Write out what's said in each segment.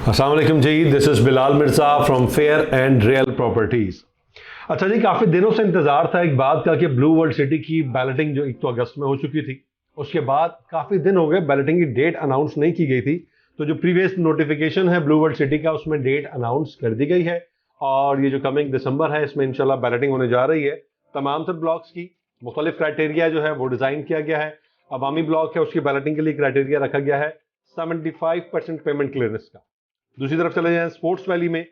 अस्सलाम वालेकुम जी, this is Bilal Mirza from Fair and Real Properties. अच्छा जी, काफी दिनों से इंतजार था एक बात का कि ब्लू वर्ल्ड सिटी की बैलेटिंग जो 1 तो अगस्त में हो चुकी थी, उसके बाद काफी दिन हो गए बैलेटिंग की डेट अनाउंस नहीं की गई थी। तो जो प्रीवियस नोटिफिकेशन है ब्लू वर्ल्ड सिटी का, उसमें डेट अनाउंस कर दी गई है और ये जो कमिंग दिसंबर है इसमें इंशाल्लाह बैलेटिंग होने जा रही है। तमाम तर ब्लॉक्स की मुख्तलिफ क्राइटेरिया जो है वो डिजाइन किया गया है। अवामी ब्लॉक है उसकी बैलेटिंग के लिए क्राइटेरिया रखा गया है 75% पेमेंट क्लियरेंस का। दूसरी तरफ चले जाएं स्पोर्ट्स वैली में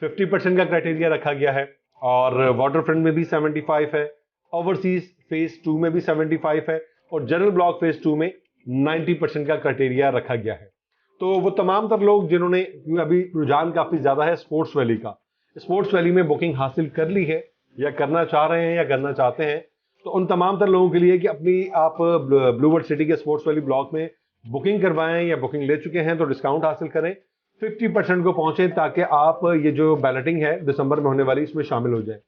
50% का क्राइटेरिया रखा गया है और वाटर फ्रंट में भी 75 है, ओवरसीज फेज 2 में भी 75 है और जनरल ब्लॉक फेज 2 में 90% का क्राइटेरिया रखा गया है। तो वो तमाम तर लोग जिन्होंने, अभी रुझान काफी ज्यादा है स्पोर्ट्स वैली का, स्पोर्ट्स वैली में बुकिंग हासिल कर ली है या करना चाह रहे हैं या करना चाहते हैं, तो उन तमाम तर लोगों के लिए कि अपनी आप ब्लू वर्ल्ड सिटी के स्पोर्ट्स वैली ब्लॉक में बुकिंग करवाएं या बुकिंग ले चुके हैं तो डिस्काउंट हासिल करें, 50% को पहुंचे ताकि आप ये जो बैलेटिंग है दिसंबर में होने वाली इसमें शामिल हो जाएं।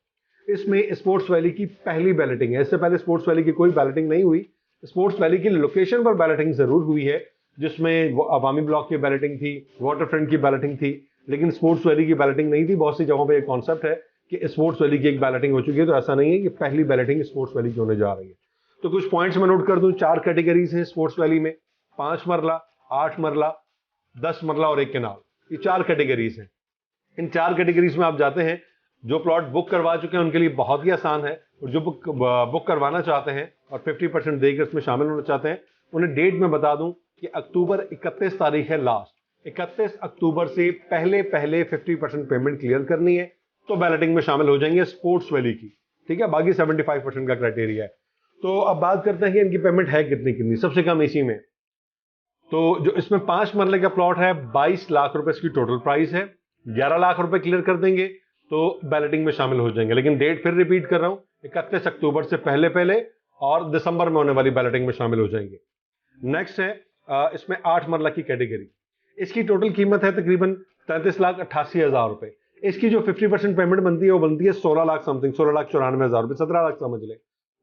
इसमें स्पोर्ट्स वैली की पहली बैलेटिंग है, इससे पहले स्पोर्ट्स वैली की कोई बैलेटिंग नहीं हुई। स्पोर्ट्स वैली की लोकेशन पर बैलेटिंग जरूर हुई है जिसमें अवामी ब्लॉक की बैलेटिंग थी, वाटर फ्रंट की बैलेटिंग थी, लेकिन स्पोर्ट्स वैली की बैलेटिंग नहीं थी। बहुत सी जगहों पर एक कॉन्सेप्ट है कि स्पोर्ट्स वैली की एक बैलेटिंग हो चुकी है, तो ऐसा नहीं है कि पहली बैलेटिंग स्पोर्ट्स वैली की होने जा रही है। तो कुछ पॉइंट्स मैं नोट कर दूं, 4 कैटेगरीज हैं स्पोर्ट्स वैली में, 5 मरला, 8 मरला, 10 मरला और 1 केनाल, ये 4 कैटेगरीज हैं। इन 4 कैटेगरीज में आप जाते हैं, जो प्लॉट बुक करवा चुके हैं उनके लिए बहुत ही आसान है, और जो बुक करवाना चाहते हैं और 50% देकर इसमें शामिल होना चाहते हैं, उन्हें डेट में बता दूं कि अक्टूबर 31 तारीख है लास्ट। 31 अक्टूबर से पहले 50% पेमेंट क्लियर करनी है तो बैलेटिंग में शामिल हो जाएंगे स्पोर्ट्स वैली की, ठीक है। बाकी 75% का क्राइटेरिया है। तो अब बात करते हैं कि इनकी पेमेंट है कितनी कितनी। सबसे कम इसी में, तो जो इसमें 5 मरले का प्लॉट है 22 लाख रुपए इसकी टोटल प्राइस है, 11 लाख रुपए क्लियर कर देंगे तो बैलेटिंग में शामिल हो जाएंगे। लेकिन डेट फिर रिपीट कर रहा हूं, 31 अक्टूबर से पहले पहले और दिसंबर में होने वाली बैलेटिंग में शामिल हो जाएंगे। नेक्स्ट है इसमें 8 मरला की कैटेगरी। इसकी टोटल कीमत है तकरीबन 33,88,000 रुपए। इसकी जो 50% पेमेंट बनती है वो बनती है 16 लाख समथिंग, 16,94,000 रुपए, 17 लाख समझ ले,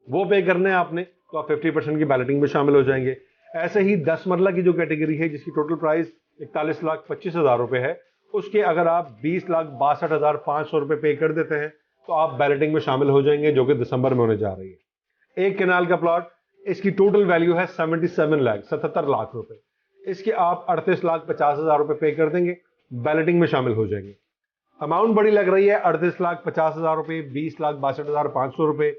वो पे करने हैं आपने, तो आप 50% की बैलेटिंग में शामिल हो जाएंगे। ऐसे ही 10 मरला की जो कैटेगरी है जिसकी टोटल प्राइस 41,25,000 रुपए है, उसके अगर आप 20,62,500 रुपए पे कर देते हैं तो आप बैलेटिंग में शामिल हो जाएंगे, जो कि दिसंबर में होने जा रही है। 1 केनाल का प्लॉट, इसकी टोटल वैल्यू है 77 लाख रुपए। इसके आप 38,50,000 रुपए पे कर देंगे, बैलेटिंग में शामिल हो जाएंगे। अमाउंट बड़ी लग रही है, 38,50,000 रुपए, 20,62,500 रुपए,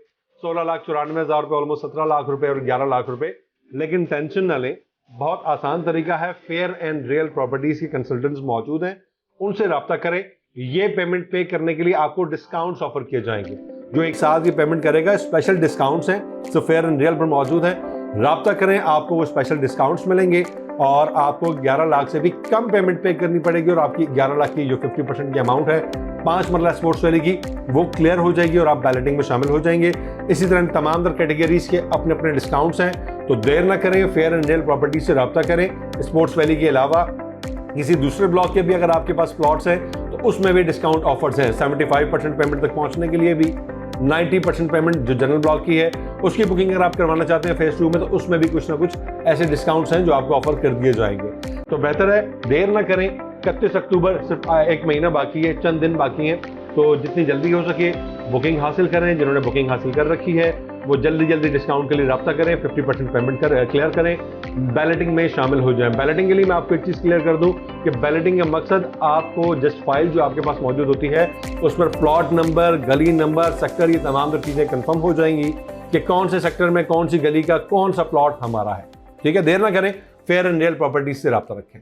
16,94,000 रुपए, ऑलमोस्ट 17 लाख रुपए और 11 लाख रुपए। लेकिन टेंशन ना लें, बहुत आसान तरीका है। फेयर एंड रियल प्रॉपर्टीज के कंसल्टेंट्स मौजूद हैं, उनसे रब्ता करें। ये पेमेंट पे करने के लिए आपको डिस्काउंट्स ऑफर किए जाएंगे। जो एक साथ की पेमेंट करेगा स्पेशल डिस्काउंट्स हैं, तो फेयर एंड रियल पर मौजूद है, रब्ता करें, आपको वो स्पेशल डिस्काउंट्स मिलेंगे और आपको 11 लाख से भी कम पेमेंट पे करनी पड़ेगी और आपकी 11 लाख की जो 50% की अमाउंट है 5 मरला स्पोर्ट्स वैली की, वो क्लियर हो जाएगी और आप बैलेटिंग में शामिल हो जाएंगे। इसी तरह तमाम तर कैटेगरीज के अपने अपने डिस्काउंट्स हैं, तो देर ना करें, फेयर एंड रियल प्रॉपर्टी से रब्ता करें। स्पोर्ट्स वैली के अलावा किसी दूसरे ब्लॉक के भी अगर आपके पास प्लॉट्स हैं तो उसमें भी डिस्काउंट ऑफर्स हैं। 75% पेमेंट तक पहुंचने के लिए भी 90% पेमेंट जो जनरल ब्लॉक की है उसकी बुकिंग अगर आप करवाना चाहते हैं फेज 2 में, तो उसमें भी कुछ ना कुछ ऐसे डिस्काउंट्स हैं जो आपको ऑफर कर दिए जाएंगे। तो बेहतर है देर ना करें। 31 अक्टूबर सिर्फ 1 महीना बाकी है, चंद दिन बाकी हैं, तो जितनी जल्दी हो सके बुकिंग हासिल करें। जिन्होंने बुकिंग हासिल कर रखी है वो जल्दी जल्दी डिस्काउंट के लिए रब्ता करें, 50% पेमेंट क्लियर करें, बैलेटिंग में शामिल हो जाएं। बैलेटिंग के लिए मैं आपको एक चीज़ क्लियर कर दूं कि बैलेटिंग का मकसद आपको जस्ट फाइल जो आपके पास मौजूद होती है उस पर प्लॉट नंबर, गली नंबर, सेक्टर, ये तमाम चीज़ें कंफर्म हो जाएंगी कि कौन से सेक्टर में कौन सी गली का कौन सा प्लॉट हमारा है, ठीक है। देर ना करें, फेयर एंड रियल प्रॉपर्टीज से रब्ता रखें।